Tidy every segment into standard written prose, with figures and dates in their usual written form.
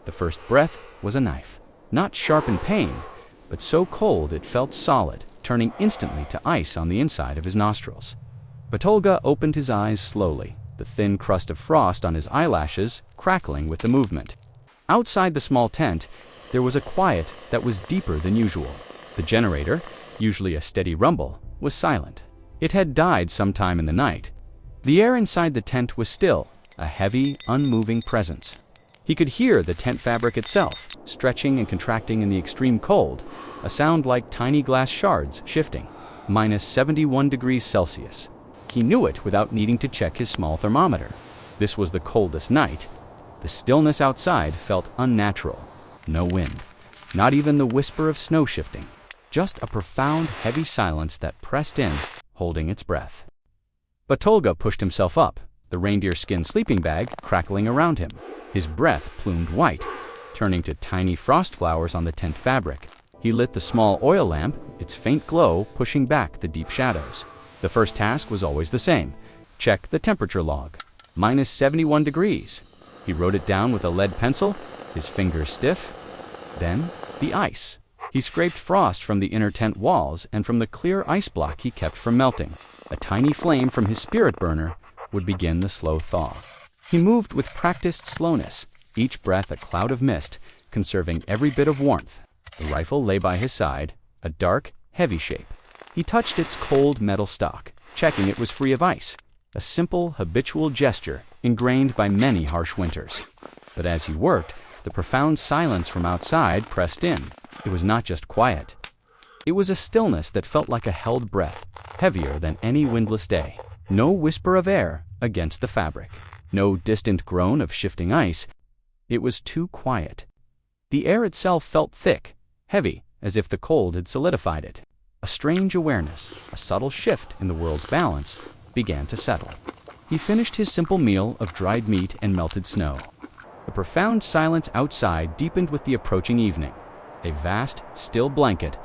The first breath was a knife. Not sharp in pain, but so cold it felt solid, turning instantly to ice on the inside of his nostrils. Batolga opened his eyes slowly, the thin crust of frost on his eyelashes crackling with the movement. Outside the small tent, there was a quiet that was deeper than usual. The generator, usually a steady rumble, was silent. It had died sometime in the night. The air inside the tent was still, a heavy, unmoving presence. He could hear the tent fabric itself, stretching and contracting in the extreme cold, a sound like tiny glass shards shifting, -71 degrees Celsius. He knew it without needing to check his small thermometer. This was the coldest night. The stillness outside felt unnatural. No wind, not even the whisper of snow shifting, just a profound, heavy silence that pressed in, holding its breath. Batolga pushed himself up, the reindeer skin sleeping bag crackling around him. His breath plumed white, turning to tiny frost flowers on the tent fabric. He lit the small oil lamp, its faint glow pushing back the deep shadows. The first task was always the same. Check the temperature log. -71 degrees. He wrote it down with a lead pencil, his fingers stiff. Then, the ice. He scraped frost from the inner tent walls and from the clear ice block he kept from melting. A tiny flame from his spirit burner would begin the slow thaw. He moved with practiced slowness, each breath a cloud of mist, conserving every bit of warmth. The rifle lay by his side, a dark, heavy shape. He touched its cold metal stock, checking it was free of ice, a simple, habitual gesture ingrained by many harsh winters. But as he worked, the profound silence from outside pressed in. It was not just quiet. It was a stillness that felt like a held breath, heavier than any windless day. No whisper of air against the fabric. No distant groan of shifting ice. It was too quiet. The air itself felt thick, heavy, as if the cold had solidified it. A strange awareness, a subtle shift in the world's balance, began to settle. He finished his simple meal of dried meat and melted snow. The profound silence outside deepened with the approaching evening. A vast, still blanket.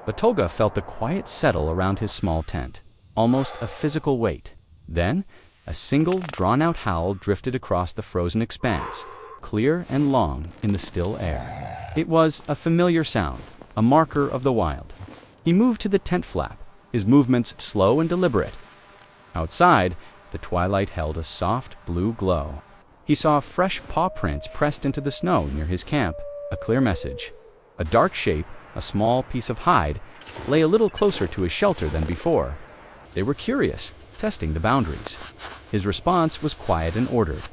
Batolga felt the quiet settle around his small tent, almost a physical weight. Then, a single, drawn-out howl drifted across the frozen expanse, clear and long in the still air. It was a familiar sound, a marker of the wild. He moved to the tent flap, his movements slow and deliberate. Outside, the twilight held a soft blue glow. He saw fresh paw prints pressed into the snow near his camp, a clear message. A dark shape, a small piece of hide, lay a little closer to his shelter than before. They were curious, testing the boundaries. His response was quiet and ordered.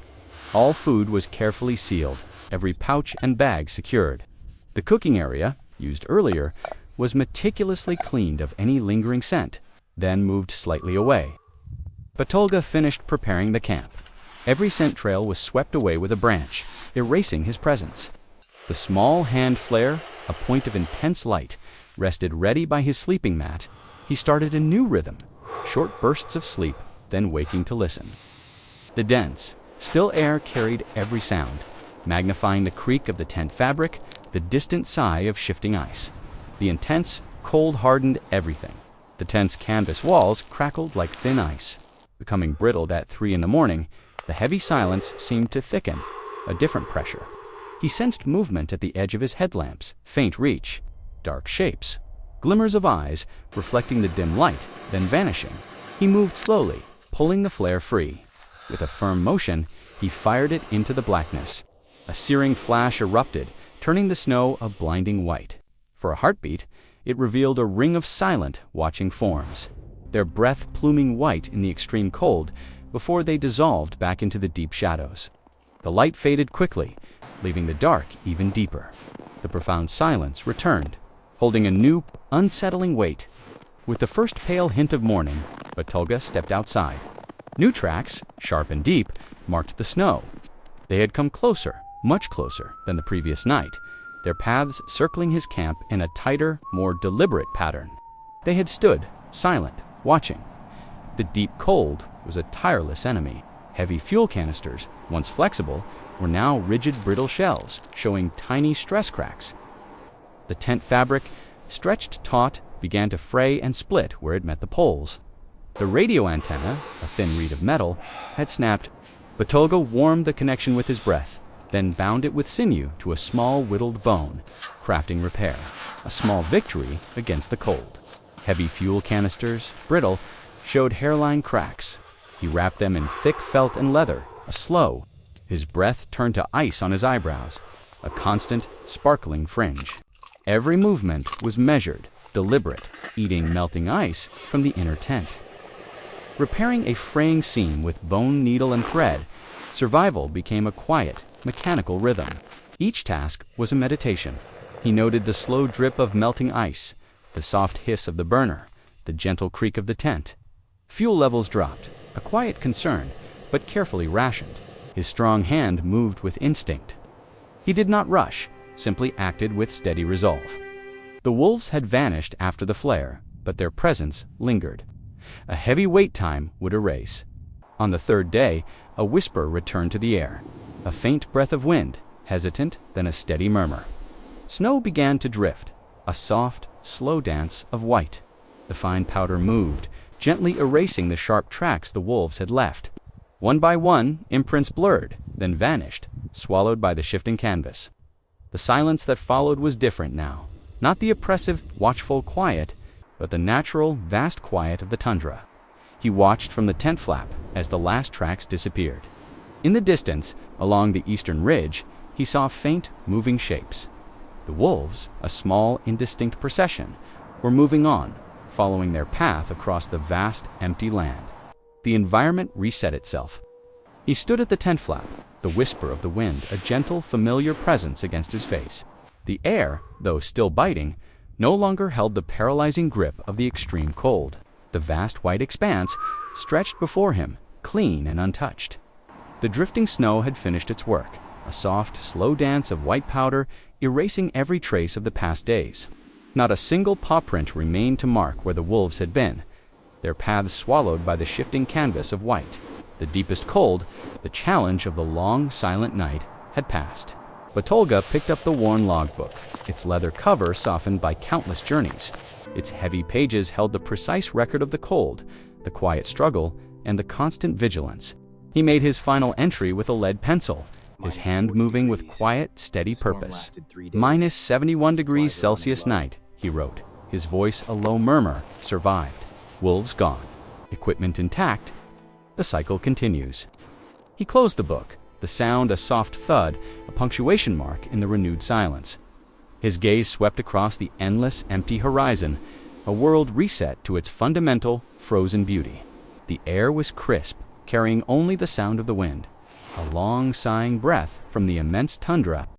All food was carefully sealed, every pouch and bag secured. The cooking area, used earlier, was meticulously cleaned of any lingering scent, then moved slightly away. Batolga finished preparing the camp. Every scent trail was swept away with a branch, erasing his presence. The small hand flare, a point of intense light, rested ready by his sleeping mat. He started a new rhythm, short bursts of sleep, then waking to listen. The dense, still air carried every sound, magnifying the creak of the tent fabric, the distant sigh of shifting ice. The intense, cold hardened everything. The tent's canvas walls crackled like thin ice. Becoming brittled at 3 in the morning, the heavy silence seemed to thicken, a different pressure. He sensed movement at the edge of his headlamps, faint reach, dark shapes, glimmers of eyes reflecting the dim light, then vanishing. He moved slowly, pulling the flare free. With a firm motion, he fired it into the blackness. A searing flash erupted, turning the snow a blinding white. For a heartbeat, it revealed a ring of silent, watching forms, their breath pluming white in the extreme cold before they dissolved back into the deep shadows. The light faded quickly, leaving the dark even deeper. The profound silence returned, holding a new, unsettling weight. With the first pale hint of morning, Batolga stepped outside. New tracks, sharp and deep, marked the snow. They had come closer, much closer than the previous night, their paths circling his camp in a tighter, more deliberate pattern. They had stood, silent, watching. The deep cold was a tireless enemy. Heavy fuel canisters, once flexible, were now rigid, brittle shells, showing tiny stress cracks. The tent fabric, stretched taut, began to fray and split where it met the poles. The radio antenna, a thin reed of metal, had snapped. Batolga warmed the connection with his breath. then bound it with sinew to a small whittled bone, crafting repair, a small victory against the cold. Heavy fuel canisters, brittle, showed hairline cracks. He wrapped them in thick felt and leather, a slow. His breath turned to ice on his eyebrows, a constant, sparkling fringe. Every movement was measured, deliberate, eating melting ice from the inner tent. Repairing a fraying seam with bone, needle, and thread, survival became a quiet, mechanical rhythm. Each task was a meditation. He noted the slow drip of melting ice, the soft hiss of the burner, the gentle creak of the tent. Fuel levels dropped, a quiet concern, but carefully rationed. His strong hand moved with instinct. He did not rush, simply acted with steady resolve. The wolves had vanished after the flare, but their presence lingered. A heavy wait time would erase. On the third day, a whisper returned to the air, a faint breath of wind, hesitant, then a steady murmur. Snow began to drift, a soft, slow dance of white. The fine powder moved, gently erasing the sharp tracks the wolves had left. One by one, imprints blurred, then vanished, swallowed by the shifting canvas. The silence that followed was different now, not the oppressive, watchful quiet, but the natural, vast quiet of the tundra. He watched from the tent flap as the last tracks disappeared. In the distance, along the eastern ridge, he saw faint, moving shapes. The wolves, a small, indistinct procession, were moving on, following their path across the vast, empty land. The environment reset itself. He stood at the tent flap, the whisper of the wind, a gentle, familiar presence against his face. The air, though still biting, no longer held the paralyzing grip of the extreme cold. The vast white expanse stretched before him, clean and untouched. The drifting snow had finished its work, a soft, slow dance of white powder erasing every trace of the past days. Not a single paw print remained to mark where the wolves had been, their paths swallowed by the shifting canvas of white. The deepest cold, the challenge of the long, silent night, had passed. Batolga picked up the worn logbook, its leather cover softened by countless journeys. Its heavy pages held the precise record of the cold, the quiet struggle, and the constant vigilance. He made his final entry with a lead pencil, his hand moving with quiet, steady purpose. "Minus 71 degrees Celsius night," he wrote, his voice a low murmur. "Survived. Wolves gone. Equipment intact. The cycle continues." He closed the book, the sound a soft thud, a punctuation mark in the renewed silence. His gaze swept across the endless, empty horizon, a world reset to its fundamental, frozen beauty. The air was crisp, carrying only the sound of the wind, a long, sighing breath from the immense tundra